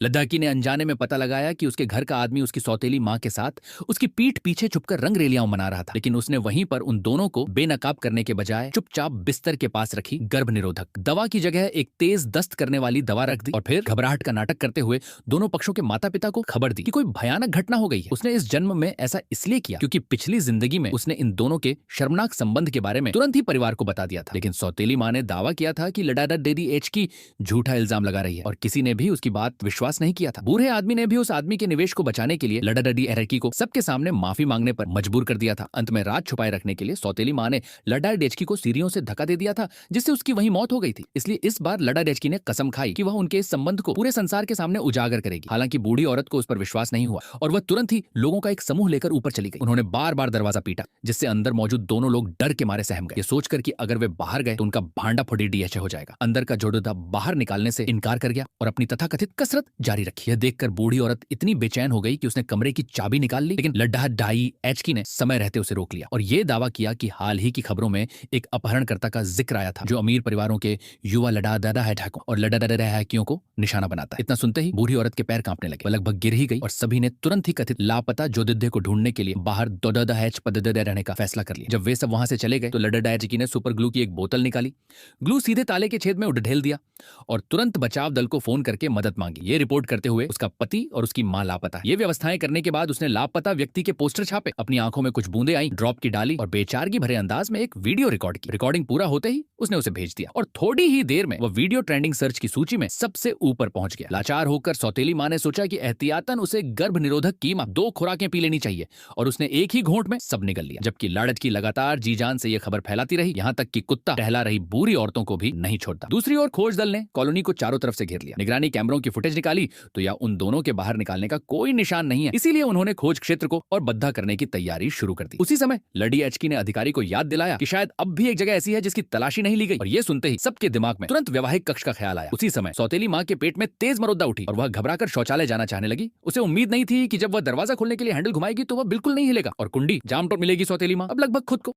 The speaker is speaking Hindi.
लद्दाखी ने अनजाने में पता लगाया कि उसके घर का आदमी उसकी सौतेली माँ के साथ उसकी पीठ पीछे छुपकर रंगरेलियां मना रहा था, लेकिन उसने वहीं पर उन दोनों को बेनकाब करने के बजाय चुपचाप बिस्तर के पास रखी गर्भ निरोधक दवा की जगह एक तेज दस्त करने वाली दवा रख दी और फिर घबराहट का नाटक करते हुए दोनों पक्षों के माता पिता को खबर दी कि कोई भयानक घटना हो गई है। उसने इस जन्म में ऐसा इसलिए किया क्योंकि पिछली जिंदगी में उसने इन दोनों के शर्मनाक संबंध के बारे में तुरंत ही परिवार को बता दिया था, लेकिन सौतेली माँ ने दावा किया था कि लडाडा डेडी एच की झूठा इल्जाम लगा रही है और किसी ने भी उसकी बात विश्वास नहीं किया था। बूढ़े आदमी ने भी उस आदमी के निवेश को बचाने के लिए लडाडा एरकी को सबके सामने माफी मांगने पर मजबूर कर दिया था। अंत में राज छुपाए रखने के लिए सौतेली माँ ने लडा डेचकी को सीढ़ियों से धक्का दे दिया था, जिससे उसकी वहीं मौत हो गई थी। इसलिए इस बार लडा डेचकी ने कसम खाई कि वह उनके इस संबंध को पूरे संसार के सामने उजागर करेगी। हालांकि बूढ़ी औरत को उस पर विश्वास नहीं हुआ और वह तुरंत ही लोगों का एक समूह लेकर ऊपर चली गई। उन्होंने बार बार दरवाजा पीटा, जिससे अंदर मौजूद दोनों लोग डर के मारे सहम गए, ये सोचकर कि अगर वे बाहर गए तो उनका भांडा फोड़ी डीएचए हो जाएगा। अंदर का जोड़ोदा बाहर निकालने से इनकार कर गया और अपनी तथाकथित कसरत जारी रखी। यह देखकर बूढ़ी औरत इतनी बेचैन हो गई कि उसने कमरे की चाबी निकाल ली, लेकिन लड्डा डाई एचकी ने समय रहते उसे रोक लिया और यह दावा किया कि हाल ही की खबरों में एक अपहरणकर्ता का जिक्र आया था जो अमीर परिवारों के युवा लड़ा दादा हैठकों और लड़ा दादा हैकियों को निशाना बनाता है। इतना सुनते ही बूढ़ी औरत के पैर कांपने लगे, वह लगभग गिर ही गई और सभी ने तुरंत ही कथित लापता जोदिद्दे को ढूंढने के लिए बाहर दोदादा हैच पददे रहने का फैसला कर लिया। जब वे सब वहां से चले गए तो लड़ा एचकी ने सुपर ग्लू की एक बोतल निकाली, ग्लू सीधे ताले के छेद में उड़ेल दिया और तुरंत बचाव दल को फोन करके मदद मांगी। ये रिपोर्ट करते हुए उसका पति और उसकी मां लापता। ये व्यवस्थाएं करने के बाद उसने लापता व्यक्ति के पोस्टर छापे, अपनी आंखों में कुछ बूंदे आई, ड्रॉप की डाली और बेचारगी भरे अंदाज में एक वीडियो रिकॉर्ड की। रिकॉर्डिंग पूरा होते ही उसने उसे भेज दिया और थोड़ी ही देर में वह वीडियो ट्रेंडिंग सर्च की सूची में सबसे ऊपर पहुंच गया। लाचार होकर सौतेली मां ने सोचा कि एहतियातन उसे गर्भ निरोधक की 2 खुराकें पी लेनी चाहिए और उसने एक ही घोंट में सब निगल लिया, जबकि लाड़च की लगातार जी जान से यह खबर फैलाती रही, यहाँ तक कि कुत्ता टहला रही बूढ़ी औरतों को भी नहीं छोड़ता। दूसरी ओर खोज दल ने कॉलोनी को चारों तरफ से घेर लिया। निगरानी कैमरों की फुटेज निकाली तो या उन दोनों के बाहर निकालने का कोई निशान नहीं है, इसीलिए उन्होंने खोज क्षेत्र को और बद्धा करने की तैयारी शुरू कर दी। उसी समय लडी एचकी ने अधिकारी को याद दिलाया कि शायद अब भी एक जगह ऐसी है जिसकी तलाशी नहीं ली गई और ये सुनते ही सबके दिमाग में तुरंत वैवाहिक कक्ष का ख्याल आया। उसी समय सौतेली मां के पेट में तेज मरोद्दा उठी और वह घबराकर शौचालय जाना चाहने लगी। उसे उम्मीद नहीं थी कि जब वह दरवाजा खोलने के लिए हैंडल घुमाएगी तो वह बिल्कुल नहीं हिलेगा और कुंडी जाम टोट मिलेगी सौतेली मां अब लगभग खुद को।